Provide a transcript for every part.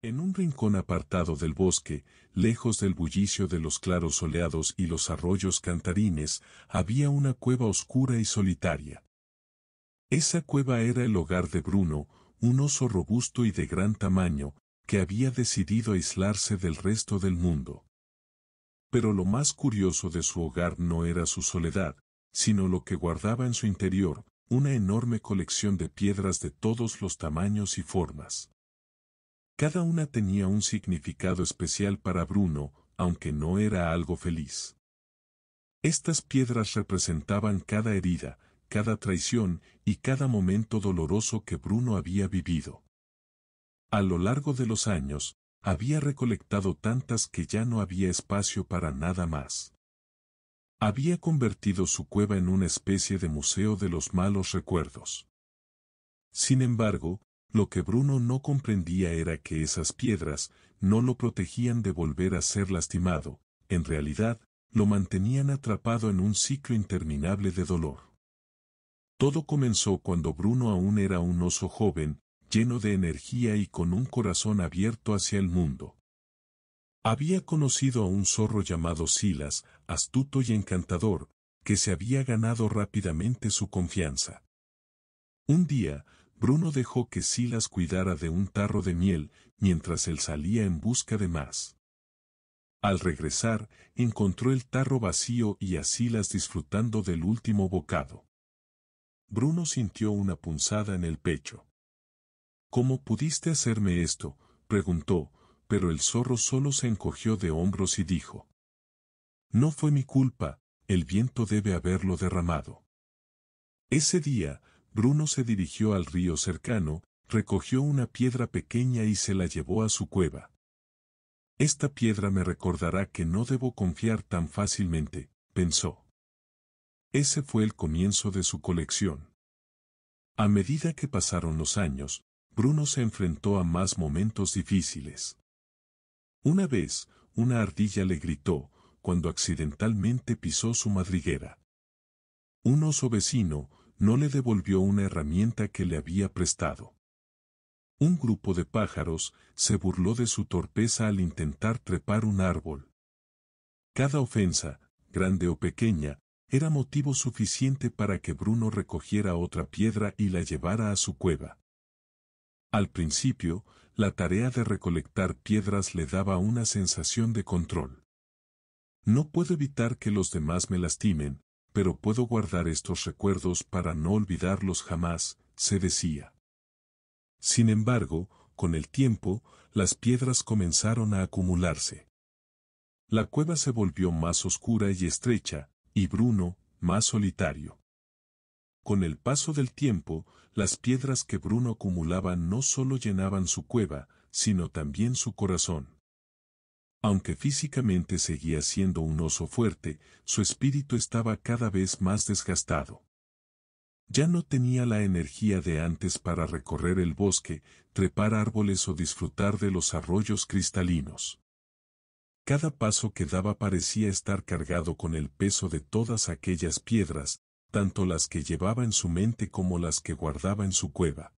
En un rincón apartado del bosque, lejos del bullicio de los claros soleados y los arroyos cantarines, había una cueva oscura y solitaria. Esa cueva era el hogar de Bruno, un oso robusto y de gran tamaño, que había decidido aislarse del resto del mundo. Pero lo más curioso de su hogar no era su soledad, sino lo que guardaba en su interior, una enorme colección de piedras de todos los tamaños y formas. Cada una tenía un significado especial para Bruno, aunque no era algo feliz. Estas piedras representaban cada herida, cada traición y cada momento doloroso que Bruno había vivido. A lo largo de los años, había recolectado tantas que ya no había espacio para nada más. Había convertido su cueva en una especie de museo de los malos recuerdos. Sin embargo, lo que Bruno no comprendía era que esas piedras no lo protegían de volver a ser lastimado, en realidad, lo mantenían atrapado en un ciclo interminable de dolor. Todo comenzó cuando Bruno aún era un oso joven, lleno de energía y con un corazón abierto hacia el mundo. Había conocido a un zorro llamado Silas, astuto y encantador, que se había ganado rápidamente su confianza. Un día, Bruno dejó que Silas cuidara de un tarro de miel, mientras él salía en busca de más. Al regresar, encontró el tarro vacío y a Silas disfrutando del último bocado. Bruno sintió una punzada en el pecho. ¿Cómo pudiste hacerme esto?, preguntó, pero el zorro solo se encogió de hombros y dijo: No fue mi culpa, el viento debe haberlo derramado. Ese día, Bruno se dirigió al río cercano, recogió una piedra pequeña y se la llevó a su cueva. Esta piedra me recordará que no debo confiar tan fácilmente, pensó. Ese fue el comienzo de su colección. A medida que pasaron los años, Bruno se enfrentó a más momentos difíciles. Una vez, una ardilla le gritó, cuando accidentalmente pisó su madriguera. Un oso vecino no le devolvió una herramienta que le había prestado. Un grupo de pájaros se burló de su torpeza al intentar trepar un árbol. Cada ofensa, grande o pequeña, era motivo suficiente para que Bruno recogiera otra piedra y la llevara a su cueva. Al principio, la tarea de recolectar piedras le daba una sensación de control. No puedo evitar que los demás me lastimen, pero puedo guardar estos recuerdos para no olvidarlos jamás, se decía. Sin embargo, con el tiempo, las piedras comenzaron a acumularse. La cueva se volvió más oscura y estrecha, y Bruno, más solitario. Con el paso del tiempo, las piedras que Bruno acumulaba no solo llenaban su cueva, sino también su corazón. Aunque físicamente seguía siendo un oso fuerte, su espíritu estaba cada vez más desgastado. Ya no tenía la energía de antes para recorrer el bosque, trepar árboles o disfrutar de los arroyos cristalinos. Cada paso que daba parecía estar cargado con el peso de todas aquellas piedras, tanto las que llevaba en su mente como las que guardaba en su cueva.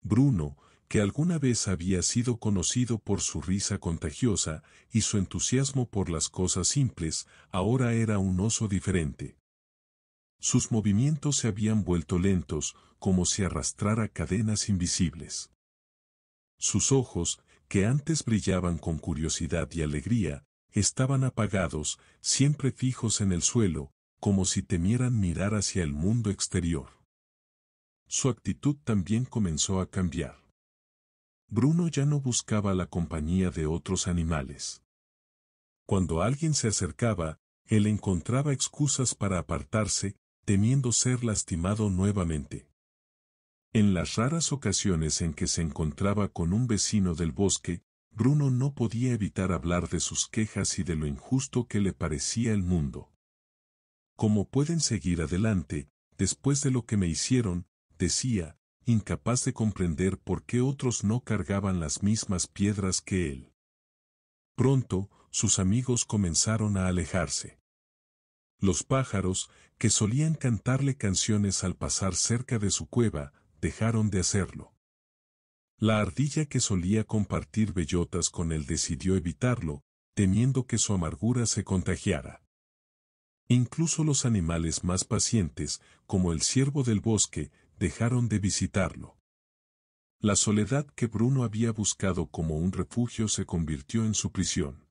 Bruno, que alguna vez había sido conocido por su risa contagiosa y su entusiasmo por las cosas simples, ahora era un oso diferente. Sus movimientos se habían vuelto lentos, como si arrastrara cadenas invisibles. Sus ojos, que antes brillaban con curiosidad y alegría, estaban apagados, siempre fijos en el suelo, como si temieran mirar hacia el mundo exterior. Su actitud también comenzó a cambiar. Bruno ya no buscaba la compañía de otros animales. Cuando alguien se acercaba, él encontraba excusas para apartarse, temiendo ser lastimado nuevamente. En las raras ocasiones en que se encontraba con un vecino del bosque, Bruno no podía evitar hablar de sus quejas y de lo injusto que le parecía el mundo. ¿Cómo pueden seguir adelante, después de lo que me hicieron?, decía, incapaz de comprender por qué otros no cargaban las mismas piedras que él. Pronto, sus amigos comenzaron a alejarse. Los pájaros, que solían cantarle canciones al pasar cerca de su cueva, dejaron de hacerlo. La ardilla que solía compartir bellotas con él decidió evitarlo, temiendo que su amargura se contagiara. Incluso los animales más pacientes, como el ciervo del bosque, dejaron de visitarlo. La soledad que Bruno había buscado como un refugio se convirtió en su prisión.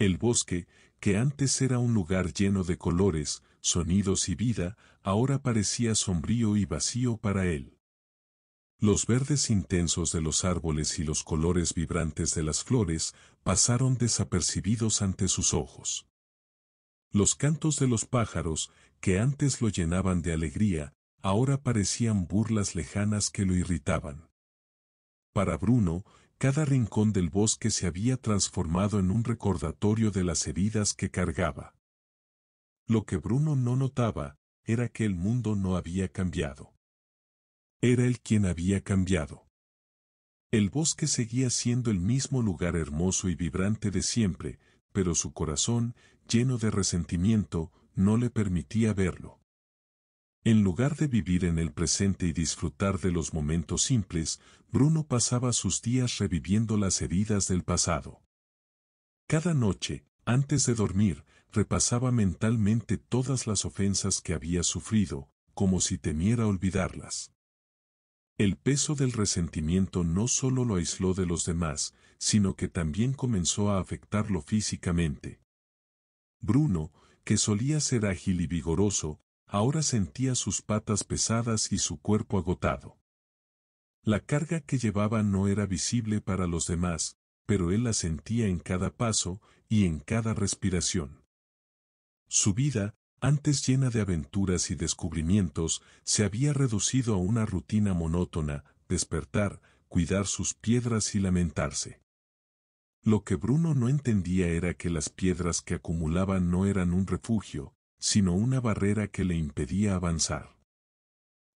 El bosque, que antes era un lugar lleno de colores, sonidos y vida, ahora parecía sombrío y vacío para él. Los verdes intensos de los árboles y los colores vibrantes de las flores pasaron desapercibidos ante sus ojos. Los cantos de los pájaros, que antes lo llenaban de alegría, ahora parecían burlas lejanas que lo irritaban. Para Bruno, cada rincón del bosque se había transformado en un recordatorio de las heridas que cargaba. Lo que Bruno no notaba, era que el mundo no había cambiado. Era él quien había cambiado. El bosque seguía siendo el mismo lugar hermoso y vibrante de siempre, pero su corazón, lleno de resentimiento, no le permitía verlo. En lugar de vivir en el presente y disfrutar de los momentos simples, Bruno pasaba sus días reviviendo las heridas del pasado. Cada noche, antes de dormir, repasaba mentalmente todas las ofensas que había sufrido, como si temiera olvidarlas. El peso del resentimiento no solo lo aisló de los demás, sino que también comenzó a afectarlo físicamente. Bruno, que solía ser ágil y vigoroso, ahora sentía sus patas pesadas y su cuerpo agotado. La carga que llevaba no era visible para los demás, pero él la sentía en cada paso y en cada respiración. Su vida, antes llena de aventuras y descubrimientos, se había reducido a una rutina monótona: despertar, cuidar sus piedras y lamentarse. Lo que Bruno no entendía era que las piedras que acumulaban no eran un refugio, sino una barrera que le impedía avanzar.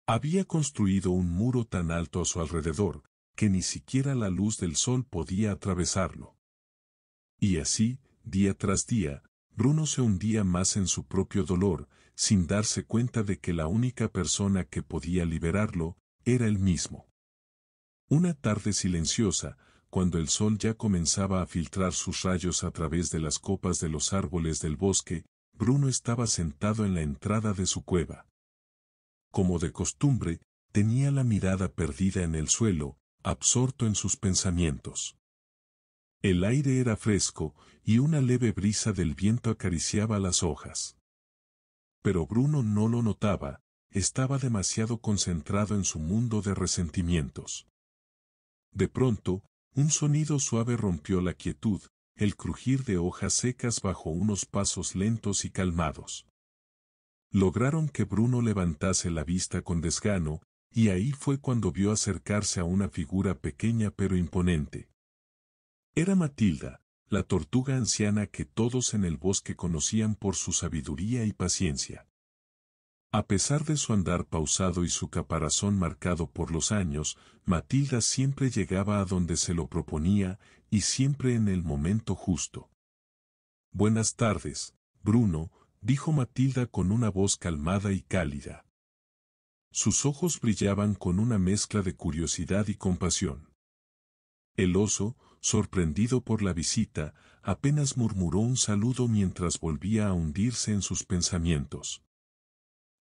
Había construido un muro tan alto a su alrededor, que ni siquiera la luz del sol podía atravesarlo. Y así, día tras día, Bruno se hundía más en su propio dolor, sin darse cuenta de que la única persona que podía liberarlo, era él mismo. Una tarde silenciosa, cuando el sol ya comenzaba a filtrar sus rayos a través de las copas de los árboles del bosque, Bruno estaba sentado en la entrada de su cueva. Como de costumbre, tenía la mirada perdida en el suelo, absorto en sus pensamientos. El aire era fresco, y una leve brisa del viento acariciaba las hojas. Pero Bruno no lo notaba, estaba demasiado concentrado en su mundo de resentimientos. De pronto, un sonido suave rompió la quietud, el crujir de hojas secas bajo unos pasos lentos y calmados. Lograron que Bruno levantase la vista con desgano, y ahí fue cuando vio acercarse a una figura pequeña pero imponente. Era Matilda, la tortuga anciana que todos en el bosque conocían por su sabiduría y paciencia. A pesar de su andar pausado y su caparazón marcado por los años, Matilda siempre llegaba a donde se lo proponía, y siempre en el momento justo. «Buenas tardes, Bruno», dijo Matilda con una voz calmada y cálida. Sus ojos brillaban con una mezcla de curiosidad y compasión. El oso, sorprendido por la visita, apenas murmuró un saludo mientras volvía a hundirse en sus pensamientos.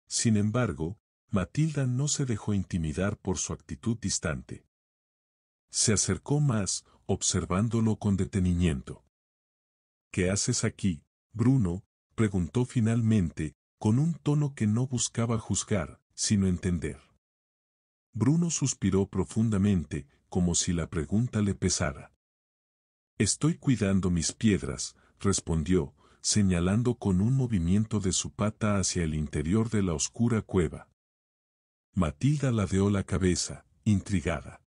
Sin embargo, Matilda no se dejó intimidar por su actitud distante. Se acercó más, observándolo con detenimiento. «¿Qué haces aquí, Bruno?», preguntó finalmente, con un tono que no buscaba juzgar, sino entender. Bruno suspiró profundamente, como si la pregunta le pesara. «Estoy cuidando mis piedras», respondió, señalando con un movimiento de su pata hacia el interior de la oscura cueva. Matilda ladeó la cabeza, intrigada.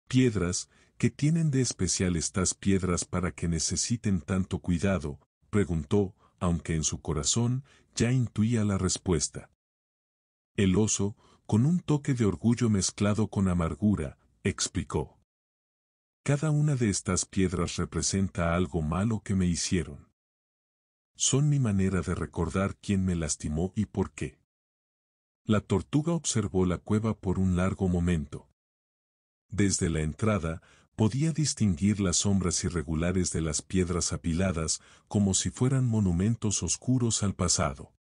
«¿Piedras? ¿Qué tienen de especial estas piedras para que necesiten tanto cuidado?», preguntó, aunque en su corazón ya intuía la respuesta. El oso, con un toque de orgullo mezclado con amargura, explicó. «Cada una de estas piedras representa algo malo que me hicieron. Son mi manera de recordar quién me lastimó y por qué». La tortuga observó la cueva por un largo momento. Desde la entrada, podía distinguir las sombras irregulares de las piedras apiladas como si fueran monumentos oscuros al pasado.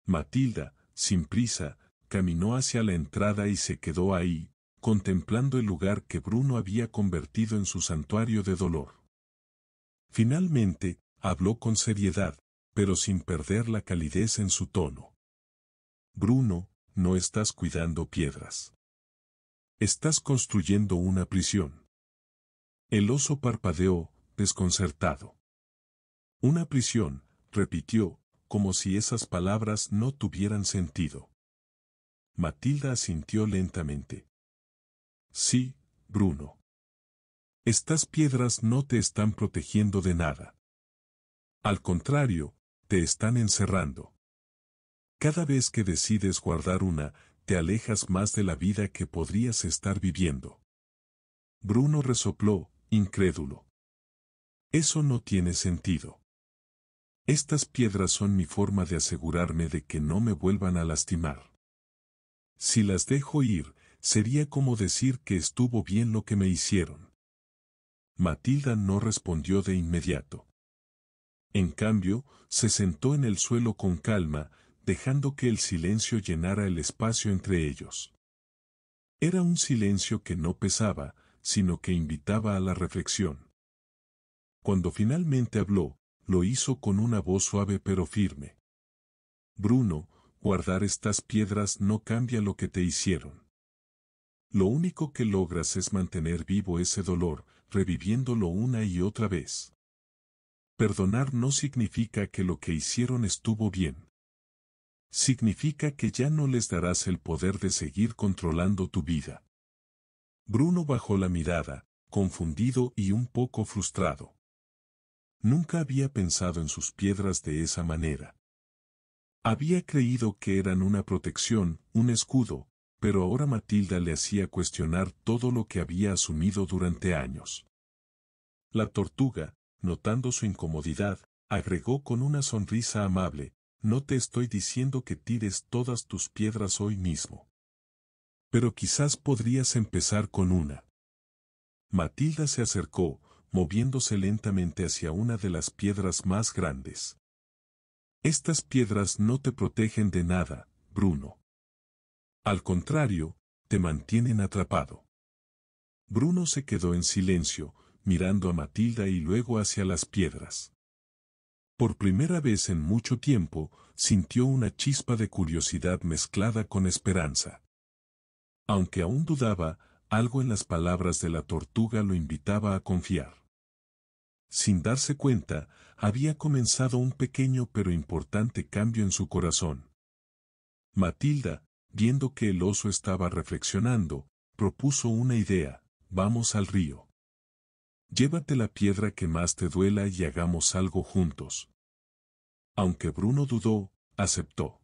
Matilda, sin prisa, caminó hacia la entrada y se quedó ahí, contemplando el lugar que Bruno había convertido en su santuario de dolor. Finalmente, habló con seriedad, pero sin perder la calidez en su tono. Bruno, no estás cuidando piedras. Estás construyendo una prisión. El oso parpadeó, desconcertado. Una prisión, repitió, como si esas palabras no tuvieran sentido. Matilda asintió lentamente. Sí, Bruno. Estas piedras no te están protegiendo de nada. Al contrario, te están encerrando. Cada vez que decides guardar una, te alejas más de la vida que podrías estar viviendo. Bruno resopló, incrédulo. Eso no tiene sentido. Estas piedras son mi forma de asegurarme de que no me vuelvan a lastimar. Si las dejo ir, sería como decir que estuvo bien lo que me hicieron. Matilda no respondió de inmediato. En cambio, se sentó en el suelo con calma, dejando que el silencio llenara el espacio entre ellos. Era un silencio que no pesaba, sino que invitaba a la reflexión. Cuando finalmente habló, lo hizo con una voz suave pero firme. Bruno, guardar estas piedras no cambia lo que te hicieron. Lo único que logras es mantener vivo ese dolor, reviviéndolo una y otra vez. Perdonar no significa que lo que hicieron estuvo bien. Significa que ya no les darás el poder de seguir controlando tu vida. Bruno bajó la mirada, confundido y un poco frustrado. Nunca había pensado en sus piedras de esa manera. Había creído que eran una protección, un escudo, pero ahora Matilda le hacía cuestionar todo lo que había asumido durante años. La tortuga, notando su incomodidad, agregó con una sonrisa amable, no te estoy diciendo que tires todas tus piedras hoy mismo. Pero quizás podrías empezar con una. Matilda se acercó, moviéndose lentamente hacia una de las piedras más grandes. Estas piedras no te protegen de nada, Bruno. Al contrario, te mantienen atrapado. Bruno se quedó en silencio, mirando a Matilda y luego hacia las piedras. Por primera vez en mucho tiempo, sintió una chispa de curiosidad mezclada con esperanza. Aunque aún dudaba, algo en las palabras de la tortuga lo invitaba a confiar. Sin darse cuenta, había comenzado un pequeño pero importante cambio en su corazón. Matilda, viendo que el oso estaba reflexionando, propuso una idea: vamos al río. Llévate la piedra que más te duela y hagamos algo juntos. Aunque Bruno dudó, aceptó.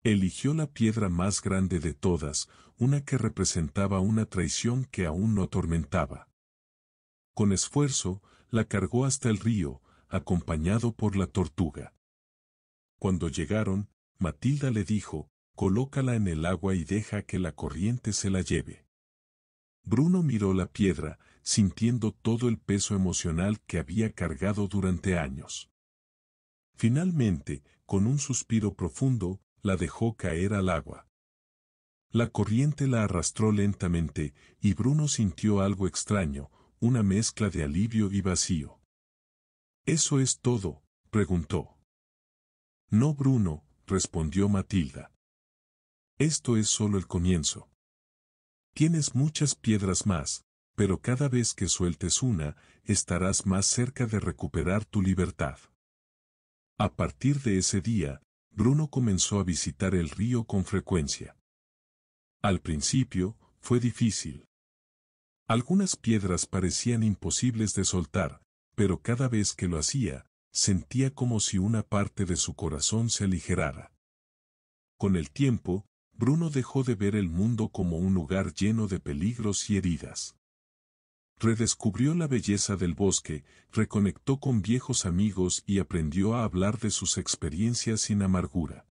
Eligió la piedra más grande de todas, una que representaba una traición que aún lo atormentaba. Con esfuerzo, la cargó hasta el río, acompañado por la tortuga. Cuando llegaron, Matilda le dijo, colócala en el agua y deja que la corriente se la lleve. Bruno miró la piedra, sintiendo todo el peso emocional que había cargado durante años. Finalmente, con un suspiro profundo, la dejó caer al agua. La corriente la arrastró lentamente, y Bruno sintió algo extraño, una mezcla de alivio y vacío. ¿Eso es todo?, preguntó. No, Bruno, respondió Matilda. Esto es solo el comienzo. Tienes muchas piedras más, pero cada vez que sueltes una, estarás más cerca de recuperar tu libertad. A partir de ese día, Bruno comenzó a visitar el río con frecuencia. Al principio, fue difícil. Algunas piedras parecían imposibles de soltar, pero cada vez que lo hacía, sentía como si una parte de su corazón se aligerara. Con el tiempo, Bruno dejó de ver el mundo como un lugar lleno de peligros y heridas. Redescubrió la belleza del bosque, reconectó con viejos amigos y aprendió a hablar de sus experiencias sin amargura.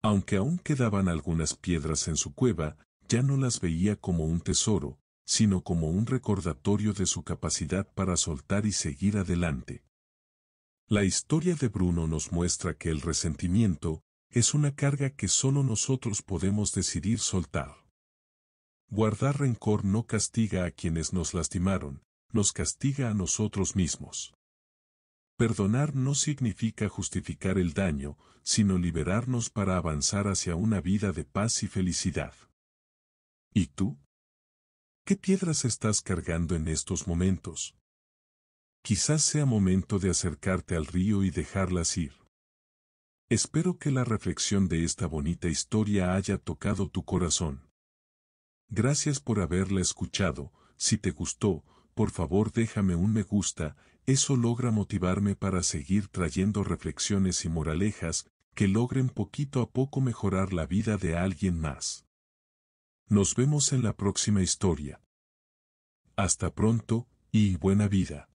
Aunque aún quedaban algunas piedras en su cueva, ya no las veía como un tesoro, sino como un recordatorio de su capacidad para soltar y seguir adelante. La historia de Bruno nos muestra que el resentimiento es una carga que solo nosotros podemos decidir soltar. Guardar rencor no castiga a quienes nos lastimaron, nos castiga a nosotros mismos. Perdonar no significa justificar el daño, sino liberarnos para avanzar hacia una vida de paz y felicidad. ¿Y tú? ¿Qué piedras estás cargando en estos momentos? Quizás sea momento de acercarte al río y dejarlas ir. Espero que la reflexión de esta bonita historia haya tocado tu corazón. Gracias por haberla escuchado. Si te gustó, por favor déjame un me gusta, eso logra motivarme para seguir trayendo reflexiones y moralejas que logren poquito a poco mejorar la vida de alguien más. Nos vemos en la próxima historia. Hasta pronto, y buena vida.